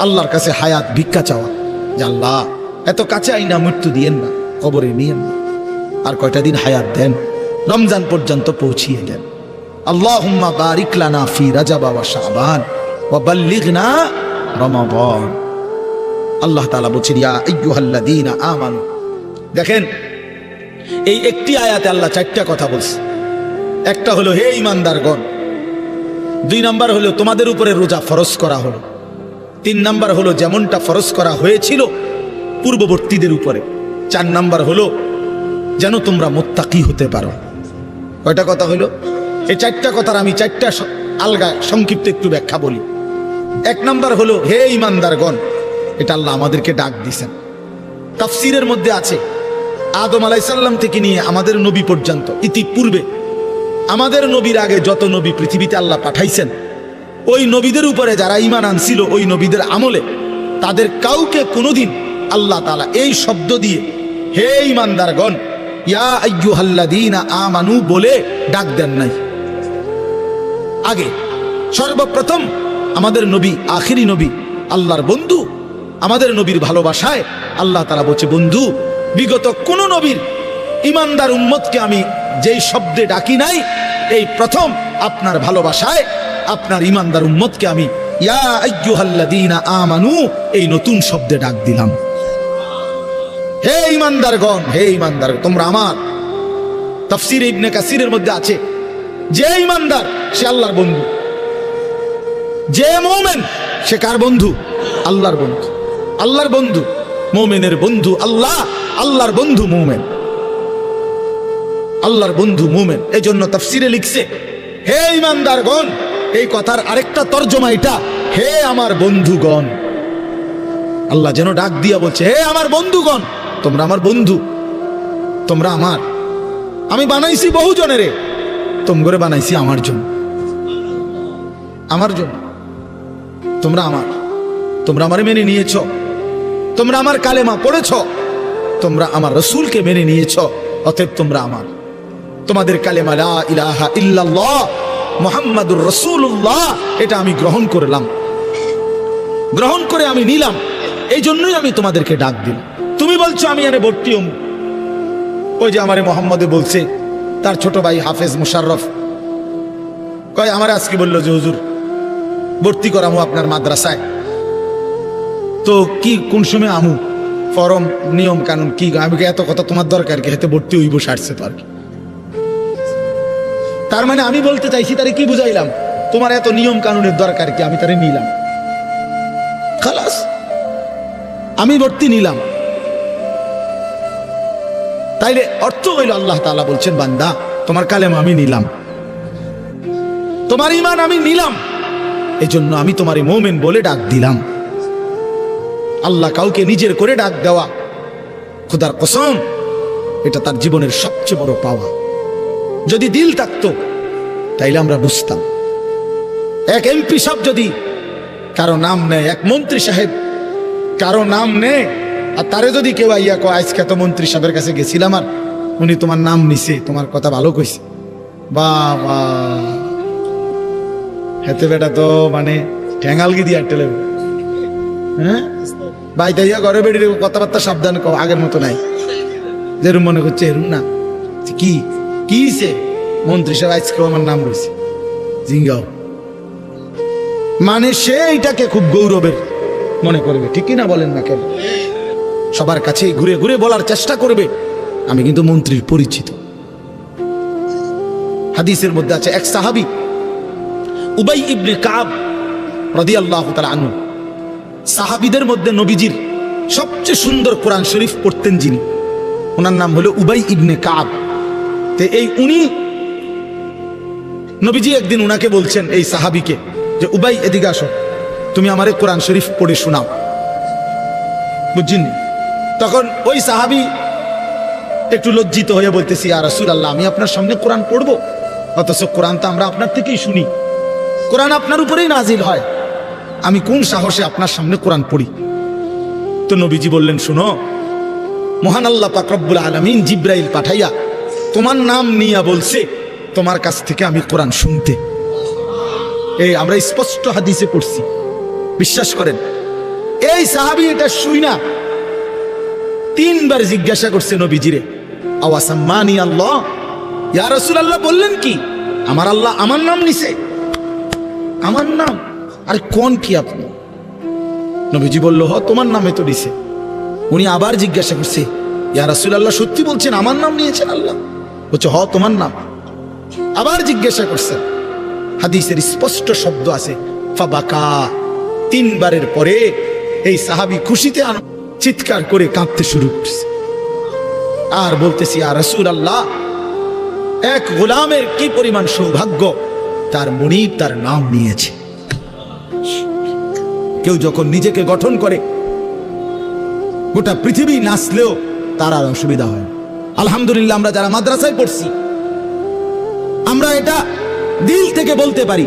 আল্লাহর কাছে হায়াত ভিক্ষা চাওয়া, যে আল্লাহ এত কাছে আইনা মৃত্যু দিয়েন না, কবরে নিয়েন না, আর কয়টা দিন হায়াত দেন, রমজান পর্যন্ত পৌঁছিয়ে দেন। আল্লাহুম্মা বারিক লানা ফি রাজাব ওয়া শাবান ওয়া বাল্লিগনা রমাদান। আল্লাহ তাআলা বলছেন ইয়া আইয়ুহাল্লাযীনা আমানু। দেখেন এই একটি আয়াতে আল্লাহ চারটা কথা বলছে। একটা হলো হে ঈমানদারগণ, 2 নাম্বার হলো তোমাদের উপরে রোজা ফরজ করা হলো, 3 নাম্বার হলো যেমনটা ফরজ করা হয়েছিল পূর্ববর্তীদের উপরে, 4 নাম্বার হলো যেন তোমরা মুত্তাকি হতে পারো। কয়টা কথা হলো? এই 4টা কথার আমি 4টা আলগা সংক্ষিপ্ত একটু ব্যাখ্যা বলি। 1 নাম্বার হলো হে ঈমানদারগণ, এটা আল্লাহ আমাদেরকে ডাক দিছেন। তাফসীরের মধ্যে আছে আদম আলাইহিস সালাম থেকে নিয়ে আমাদের নবী পর্যন্ত ইতিপূর্বে আমাদের নবীর আগে যত নবী পৃথিবীতে আল্লাহ পাঠাইছেন, ওই নবীদের উপরে যারা ঈমান আনছিল ওই নবীদের আমলে তাদের কাউকে কোনোদিন আল্লাহ তাআলা এই শব্দ দিয়ে হে ঈমানদারগণ ইয়া আইয়ুহাল্লাযীনা আমানু বলে ডাক দেন নাই। আগে সর্বপ্রথম আমাদের নবী, আখিরি নবী, আল্লাহর বন্ধু, আমাদের নবীর ভালোবাসায় আল্লাহ তাআলা বলছে বন্ধু বিগত কোন নবীর ঈমানদার উম্মতকে আমি যেই শব্দে ডাকি নাই, এই প্রথম আপনার ভালোবাসায় আপনার ঈমানদার উম্মতকে আমি ইয়া আইয়ুহাল্লাযীনা আমানু এই নতুন শব্দে ডাক দিলাম। হে ঈমানদারগণ, হে ঈমানদার তোমরা আমার। তাফসীর ইবনে কাসিরের মধ্যে আছে যে ঈমানদার সে আল্লাহর বন্ধু, যে মুমিন সে কার বন্ধু? আল্লাহর বন্ধু। আল্লাহর বন্ধু, মুমিনের বন্ধু আল্লাহ, আল্লাহর বন্ধু মুমিন, আল্লাহর বন্ধু মুমিন। এই জন্য তাফসীরে লিখছে হে ঈমানদারগণ, এই কথার আরেকটা তর্জমা এটা হে আমার বন্ধুগণ। আল্লাহ যেন ডাক দিয়া বলছে হে আমার বন্ধুগণ, তোমরা আমার বন্ধু, তোমরা আমার। আমি বানাইছি বহু জনেরে, তোমরা বানাইছি আমার জন্য, আমার জন্য। তোমরা আমার, তোমরা আমারে মেনে নিয়েছ, তোমরা আমার কালেমা পড়েছ, তোমরা আমার রাসূলকে মেনে নিয়েছ, অতএব তোমরা আমার। তোমাদের কালেমা লা ইলাহা ইল্লাল্লাহ মুহাম্মাদুর রাসূলুল্লাহ এটা আমি গ্রহণ করলাম, গ্রহণ করে আমি নিলাম, এই জন্যই আমি তোমাদেরকে ডাক দিলাম। তুমি বলছো আমি এনে ভর্তি হম, ওই যে আমারে মোহাম্মদে বলছে তার ছোট ভাই হাফেজ মুশাররফ কয় আমার আজকে বললো যে হুজুর ভর্তি করামু আপনার মাদ্রাসায়, তো কি কোন সময় আমু, ফরম নিয়ম কানুন কি? আমি এত কথা তোমার দরকার কি, হাতে ভর্তি হইব সারছে তো আর কি। তার মানে আমি বলতে চাইছি তারে কি বুঝাইলাম, তোমার এত নিয়ম কানুনের দরকার কি, আমি তারে নিলাম, খালাস আমি ভর্তি নিলাম। তাইলে অর্থ হইল আল্লাহ তাআলা বলছেন বান্দা তোমার কালেমা আমি নিলাম, তোমার ঈমান আমি নিলাম, এই জন্য আমি তোমারে মুমিন বলে ডাক দিলাম। আল্লাহ কাউকে নিজের করে ডাক দেওয়া, খোদার কসম এটা তার জীবনের সবচেয়ে বড় পাওয়া। যদি দিল থাকতো তাইলে আমরা বুঝতাম। এক এমপি সাহেব যদি কারো নাম নেয়, এক মন্ত্রী সাহেব কারো নাম নেয়, আর তারে যদি কেউ আইয়া কয় আজকে তো মন্ত্রী সাহেবের কাছে গেছিলাম আর উনি তোমার নাম নিছে, তোমার কথা ভালো কইছে, বাবা হেতে বেটা তো মানে ঠ্যাঙ্গালগি দিয়ে টেলে, হ্যাঁ ভাই তাইয়া ঘরে বেড়ে কথাবার্তা সাবধান কও, আগের মতো নাই, যেরুম মনে করছে এরুম না। কি কিছে মন্ত্রী সাহেব আজকেও আমার নাম রয়েছে জিঙ্গাও, মানে সে এইটাকে খুব গৌরবের মনে করবে, ঠিকই না বলেন না কেন? সবার কাছে ঘুরে ঘুরে বলার চেষ্টা করবে আমি কিন্তু মন্ত্রীর পরিচিত। হাদিসের মধ্যে আছে এক সাহাবী উবাই ইবনে কাব রাদিয়াল্লাহু তাআলা আনহু, সাহাবীদের মধ্যে নবীজির সবচেয়ে সুন্দর কোরআন শরীফ পড়তেন যিনি, ওনার নাম হলো উবাই ইবনে কাব। তো এই উনি নবীজি একদিন উনাকে বলছেন এই সাহাবীকে যে উবাই এদিকে আসো, তুমি আমারে কোরআন শরীফ পড়ে শোনাও, বুঝছেন? তখন ওই সাহাবী একটু লজ্জিত হয়ে বলতেছি ইয়া রাসূলুল্লাহ আমি আপনার সামনে কোরআন পড়বো, অথচ কোরআন তো আমরা আপনার থেকেই শুনি, কোরআন আপনার উপরেই নাজিল হয়, আমি কোন সাহসে আপনার সামনে কোরআন পড়ি? তো নবীজি বললেন শুনো, মহান আল্লাহ পাক রব্বুল আলামিন জিব্রাইল পাঠাইয়া তোমার নাম নিয়া বলছে তোমার কাছ থেকে আমি কোরআন শুনতে। এই আমরা স্পষ্ট হাদিসে পড়ছি, বিশ্বাস করেন। এই সাহাবী এটা শুই না 3 বার জিজ্ঞাসা করছে নবীজিরে, আওয়াসাম্মানি আল্লাহ, ইয়া রাসূলুল্লাহ বললেন কি আমার আল্লাহ আমার নাম নিছে? আমার নাম? আরে কোন কি আপনি? নবীজি বলল, হ তোমার নামে তো দিছে। উনি আবার জিজ্ঞাসা করছে, ইয়া রাসূলুল্লাহ সত্যি বলছেন আমার নাম নিয়েছেন আল্লাহ? বলছে হ তোমার নাম। আবার জিজ্ঞাসা করছেন, হাদিসের স্পষ্ট শব্দ আছে ফাবাকা। 3 বারের পরে এই সাহাবী খুশিতে চিৎকার করে কাঁদতে শুরু করছে আর বলতেছি, ইয়া রাসূলুল্লাহ, এক গোলামের কি পরিমাণ সৌভাগ্য, তার মুনিব তার নাম নিয়েছে। কেউ যখন নিজেকে গঠন করে গোটা পৃথিবী নাচলেও তার আর অসুবিধা হয়। আলহামদুলিল্লাহ, আমরা যারা মাদ্রাসায় পড়ছি আমরা এটা দিল থেকে বলতে পারি,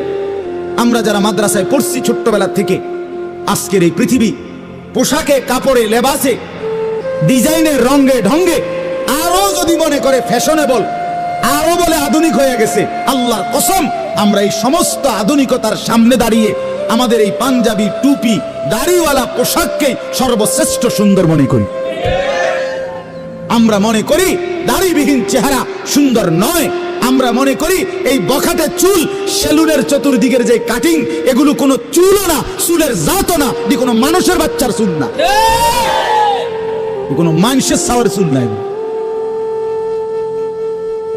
আমরা যারা মাদ্রাসায় পড়ছি ছোট্টবেলা থেকে, আজকের এই পৃথিবী পোশাকে কাপড়ে লেবাসে ডিজাইনের রঙে ঢঙ্গে আরো যদি মনে করে ফ্যাশনেবল, আরো বলে আধুনিক হয়ে গেছে, আল্লাহর কসম আমরা এই সমস্ত আধুনিকতার সামনে দাঁড়িয়ে আমাদের এই পাঞ্জাবি টুপি দাড়িওয়ালা পোশাককে সর্বশ্রেষ্ঠ সুন্দর মনে করি। আমরা মনে করি দাড়িবিহীন চেহারা সুন্দর নয়। আমরা মনে করি এই বখাটে চুল, সেলুনের চতুর্দিকের যে কাটিং, এগুলো কোনো চুলও না, চুলের জাতও না, এটি কোনো মানুষের বাচ্চার চুল না, কোনো মানুষের সাওয়ার চুল নাই,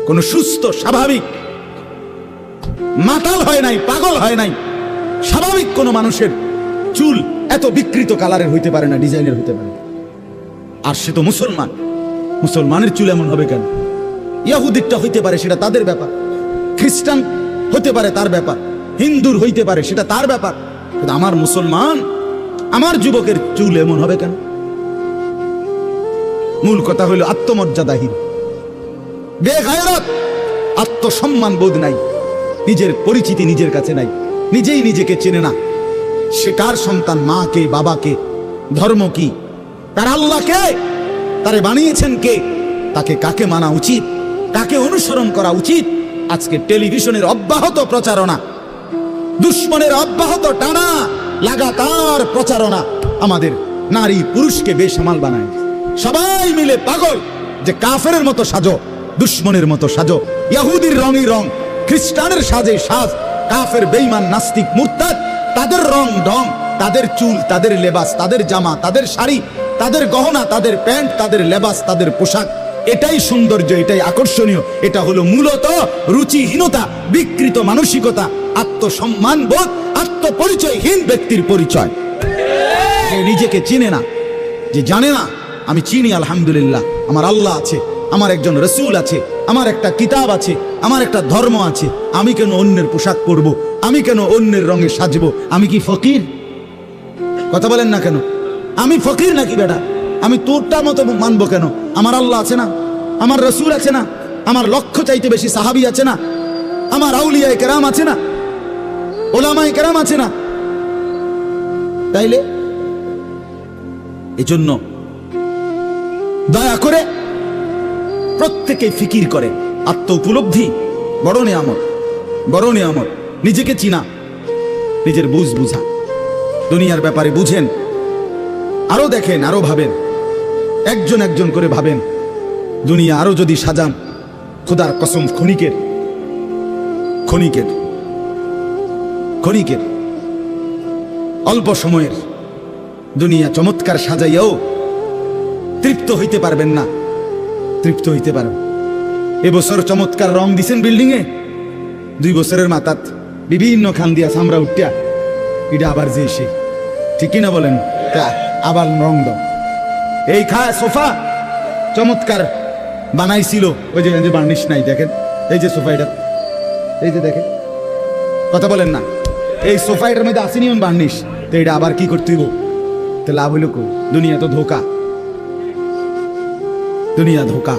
কোন সুস্থ স্বাভাবিক মাতাল হয় নাই, পাগল হয় নাই, স্বাভাবিক কোন মানুষের চুল এত বিকৃত কালারের হইতে পারে না, ডিজাইনের হইতে পারে। আর সে তো মুসলমান, মুসলমানের চুল এমন হবে কেন? ইহুদিটা হইতে পারে, সেটা তাদের ব্যাপার। খ্রিস্টান হতে পারে, তার ব্যাপার। হিন্দুর হইতে পারে, সেটা তার ব্যাপার। কিন্তু আমার মুসলমান, আমার যুবকের চুল এমন হবে কেন? মূল কথা হইল আত্মমর্যাদাহীন, বেগায়রত, আত্মসম্মান বোধ নাই, নিজের পরিচিতি নিজের কাছে নাই, নিজেই নিজেকে চেনে না। সে কার সন্তান, মা কে, বাবা কে, ধর্ম কি, তার আল্লাহ কে, তারে বানিয়েছেন কে, তাকে কাকে মানা উচিত, কাকে অনুসরণ করা উচিত। আজকে টেলিভিশনের অব্যাহত প্রচারণা, দুশ্মনের অব্যাহত টানা লাগাতার প্রচারণা আমাদের নারী পুরুষকে বেসামাল বানায়। সবাই মিলে পাগল যে কাফেরের মতো সাজো, দুশ্মনের মতো সাজো, ইহুদির রঙই রং, খ্রিস্টানের সাজে সাজ, কাফের বেঈমান নাস্তিক মুরতাদ তাদের রং ঢং, তাদের চুল, তাদের লেবাস, তাদের জামা, তাদের শাড়ি, তাদের গহনা, তাদের প্যান্ট, তাদের লেবাস, তাদের পোশাক, এটাই সৌন্দর্য, এটাই আকর্ষণীয়। এটা হলো মূলত রুচিহীনতা, বিকৃত মানসিকতা, আত্মসম্মান বোধ, আত্মপরিচয়হীন ব্যক্তির পরিচয়। যে নিজেকে চিনে না, যে জানে না আমি চিনি আলহামদুলিল্লাহ, আমার আল্লাহ আছে, আমার একজন রসুল আছে, আমার একটা কিতাব আছে, আমার একটা ধর্ম আছে, আমি কেন অন্যের পোশাক পরবো, আমি কেন অন্যের রঙে সাজবো? আমি কি ফকির? কথা বলেন না কেন? আমি ফকির নাকি বেটা? আমি তোরটা মতো মানবো কেন? আমার আল্লাহ আছে না, আমার রসুল আছে না, আমার লক্ষ্য চাইতে বেশি সাহাবী আছে না, আমার আউলিয়ায়ে কেরাম আছে না, ওলামায়ে কেরাম আছে না। তাইলে এজন্য দয়া করে প্রত্যেকে ফিকির করে, আত্ম উপলব্ধি বড় নিয়ামত, বড় নিয়ামত। নিজেকে চিনা, নিজের বুঝ বুঝা, দুনিয়ার ব্যাপারে বুঝেন, আরো দেখেন, আরো ভাবেন, একজন একজন করে ভাবেন। দুনিয়া আরো যদি সাজান, খোদার কসম ক্ষণিকের ক্ষণিকের ক্ষণিকের অল্প সময়ের দুনিয়া চমৎকার সাজাইয়াও তৃপ্ত হইতে পারবেন না, তৃপ্ত হইতে পারবেন। এবছর চমৎকার রং দিছেন বিল্ডিং এ, 2 বছরের মাথাত বিভিন্ন খান দিয়া সামরা উঠিয়া এটা আবার যে এসে, ঠিক কিনা বলেন? আবার রং দাও। এই সোফা চমৎকার বানাইছিল, ওই যে বার্নিশ নাই, দেখেন এই যে সোফা, এটা এই যে দেখেন, কথা বলেন না, এই সোফা এটার মধ্যে আসেনি বার্নিশ, তো এটা আবার কি করতে হইব? তো লাভ হইল কই? দুনিয়া তো ধোকা, দুনিয়া ধোকা।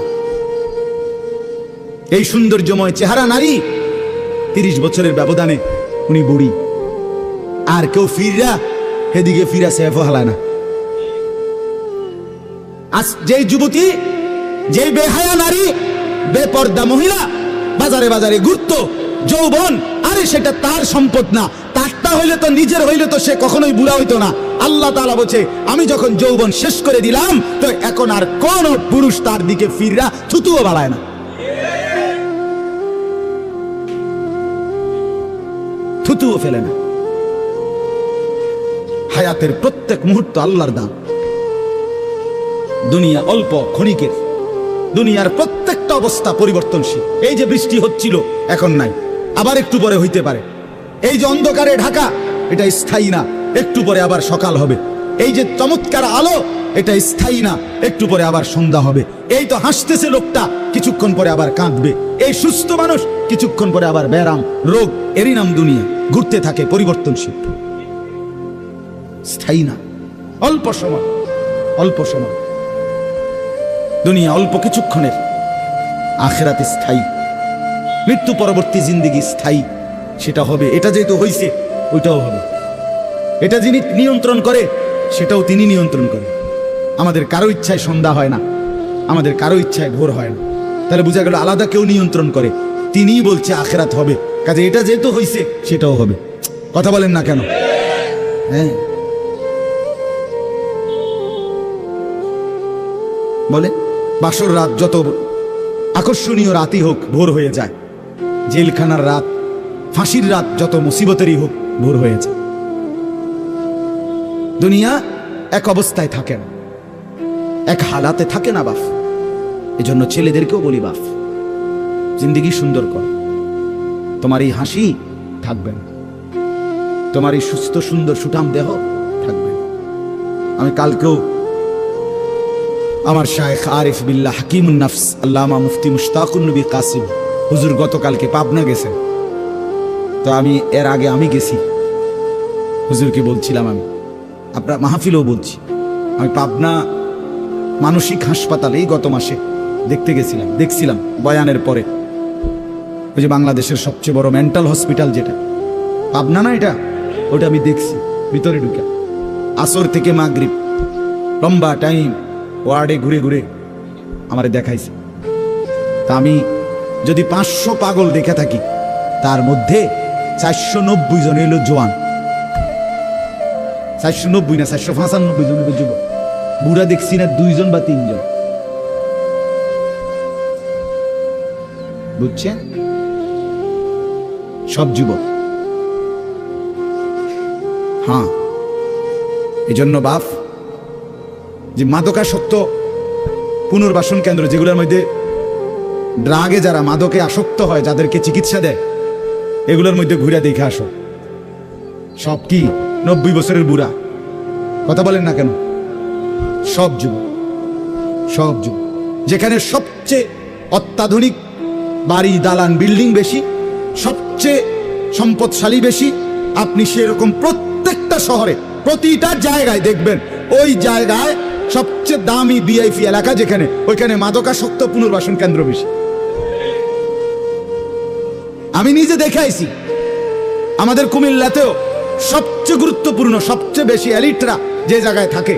এই সৌন্দর্যময় চেহারা নারী 30 বছরের ব্যবধানে উনি বুড়ি, আর কেউ ফিরা এদিকে ফিরা সেফ হালায় না। আজ যেই যুবতী, যেই বেহায়া নারী, বেপর্দা মহিলা বাজারে বাজারে ঘুরতো, যৌবন, আরে সেটা তার সম্পদ না, বেটা হইলে তো নিজের হইলে তো সে কখনোই বুড়া হইতো না। আল্লাহ তাআলা বলছে আমি যখন যৌবন শেষ করে দিলাম তো এখন আর কোন পুরুষ তার দিকে ফিররা থুতুও বাড়ায় না, থুতুও ফেলে না। হায়াতের প্রত্যেক মুহূর্ত আল্লাহর দান। দুনিয়া অল্প ক্ষণিকের, দুনিয়ার প্রত্যেকটা অবস্থা পরিবর্তনশীল। এই যে বৃষ্টি হচ্ছিল এখন নাই, আবার একটু পরে হইতে পারে। এই যে অন্ধকারে ঢাকা, এটা স্থায়ী না, একটু পরে আবার সকাল হবে। এই যে চমৎকার আলো, এটা স্থায়ী না, একটু পরে আবার সন্ধ্যা হবে। এই তো হাসতেছে লোকটা, কিছুক্ষণ পরে আবার কাঁদবে। এই সুস্থ মানুষ, কিছুক্ষণ পরে আবার ব্যারাম, রোগ। এরই নাম দুনিয়া, ঘুরতে থাকে, পরিবর্তনশীল, স্থায়ী না। অল্প সময়, অল্প সময় দুনিয়া, অল্প কিছুক্ষণের। আখিরাত স্থায়ী, মৃত্যু পরবর্তী জিন্দেগি স্থায়ী। সেটা হবে, এটা যেহেতু হইছে ওইটাও হবে। এটা যিনি নিয়ন্ত্রণ করে সেটাও তিনি নিয়ন্ত্রণ করে। আমাদের কারো ইচ্ছায় সন্ধ্যা হয় না, আমাদের কারো ইচ্ছায় ভোর হয় না। তাহলে বোঝা গেল আলাদা কেউ নিয়ন্ত্রণ করে, তিনিই বলছে আখিরাত হবে। কাজে এটা যেহেতু হইছে সেটাও হবে। কথা বলেন না কেন? হ্যাঁ বলে, বাসর রাত যত আকর্ষণীয় রাতই হোক ভোর হয়ে যায়। জেলখানার রাত, ফাঁসির রাত যত মুসিবতেরই হোক ভোর হয়ে যায়। দুনিয়া এক অবস্থায় থাকে না, এক হালাতে থাকে না বাপ। এজন্য ছেলেদেরকেও বলি বাপ, জিন্দেগি সুন্দর কর। তোমার এই হাসি থাকবে না, তোমার এই সুস্থ সুন্দর সুঠাম দেহ থাকবে না। আমি কালকেও আমার শায়েখ আরিফ বিল্লাহ হাকিমুন নাফস আল্লামা মুফতি মুশতাকুন নবী কাসিম হুজুর গতকালকে পাবনা গেছেন। তো আমি এর আগে আমি গেছি, হুজুরকে বলছিলাম, আমি আপনার মাহফিলেও বলছি, আমি পাবনা মানসিক হাসপাতালে গত মাসে দেখতে গেছিলাম, দেখছিলাম বয়ানের পরে। ওই যে বাংলাদেশের সবচেয়ে বড় মেন্টাল হসপিটাল যেটা পাবনা না, এটা ওটা আমি দেখছি ভিতরে ঢুকে। আসর থেকে মাগরিব লম্বা টাইম ওয়ার্ডে ঘুরে ঘুরে আমারে দেখাইছে। তা আমি যদি 500 পাগল দেখে থাকি, তার মধ্যে 490 জন এলো জোয়ান। 490 না 495 জন হলো যুবক। বুড়া দেখছি না 2 জন বা 3 জন। বুঝছেন? সব যুবক। হ্যাঁ, এজন্য বাপ যে মাদকাসক্ত পুনর্বাসন কেন্দ্র, যেগুলোর মধ্যে ড্রাগে যারা মাদকে আসক্ত হয়, যাদেরকে চিকিৎসা দেয়, এগুলোর মধ্যে ঘুরে দেখে আসো। সব কি 90 বছরের বুড়া? কথা বলেন না কেন? সব যুবক, সব যুবক। যেখানে সবচেয়ে অত্যাধুনিক বাড়ি, দালান, বিল্ডিং বেশি, সবচেয়ে সম্পদশালী বেশি, আপনি সেরকম প্রত্যেকটা শহরে প্রতিটা জায়গায় দেখবেন ওই জায়গায় সবচেয়ে দামি ভিআইপি এলাকা যেখানে, ওইখানে মাদকাসক্ত পুনর্বাসন কেন্দ্র বেশি। আমি নিজে দেখে আইছি। আমাদের কুমিল্লাতেও সবচেয়ে গুরুত্বপূর্ণ, সবচেয়ে বেশি এলিটরা যে জায়গায় থাকে,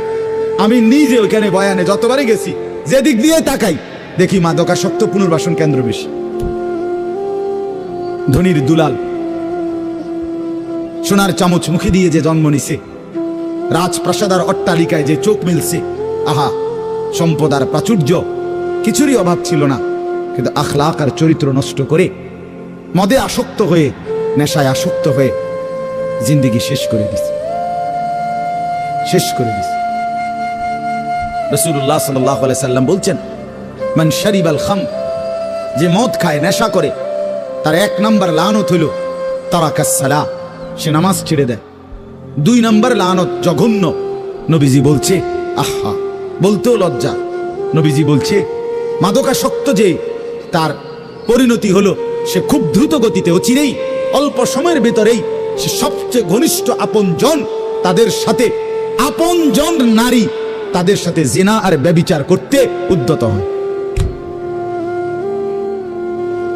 আমি নিজে ওইখানে বয়ানে যতবারই গেছি, যেদিক দিয়ে তাকাই দেখি মাদকাসক্ত পুনর্বাসন কেন্দ্র বেশি। ধনির দুলাল, সোনার চামচ মুখে দিয়ে যে জন্ম নিছে, রাজপ্রাসাদার অট্টালিকায় যে চোখ মিলছে, আহা, সম্পদ আর প্রাচুর্য কিছুরই অভাব ছিল না। কিন্তু আখলাক আর চরিত্র নষ্ট করে, মদে আসক্ত হয়ে, নেশায় আসক্ত হয়ে জিন্দেগি শেষ করে দিছে, শেষ করে দিছে। রাসূলুল্লাহ সাল্লাল্লাহু আলাইহি সাল্লাম বলছেন, মান শারিবাল খাম, যে মদ খায়, নেশা করে, তার 1 নাম্বার লানত হইল তারাকাস সালাহ, সে নামাজ ছেড়ে দেয়। 2 নাম্বার লানত জঘন্য, নবীজি বলছে, আহা, বলতেও লজ্জা, নবীজি বলছে মাদকাসক্ত যে, তার পরিণতি হলো সে খুব দ্রুত গতিতে, অচিরেই, অল্প সময়ের ভেতরেই সে সবচেয়ে ঘনিষ্ঠ আপনজন, তাদের সাথে আপনজন নারী, তাদের সাথে জিনা আর ব্যভিচার করতে উদ্যত হয়।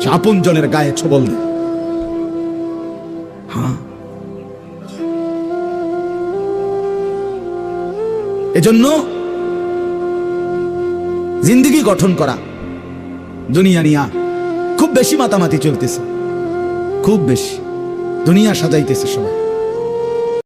সে আপনজনের গায়ে ছোবল দেয়। হ্যাঁ, এজন্য জিন্দেগি গঠন করা, দুনিয়া নিয়া খুব বেশি মাতামাতি চলতেছে, খুব বেশি দুনিয়া সাজাইতেছে সবাই।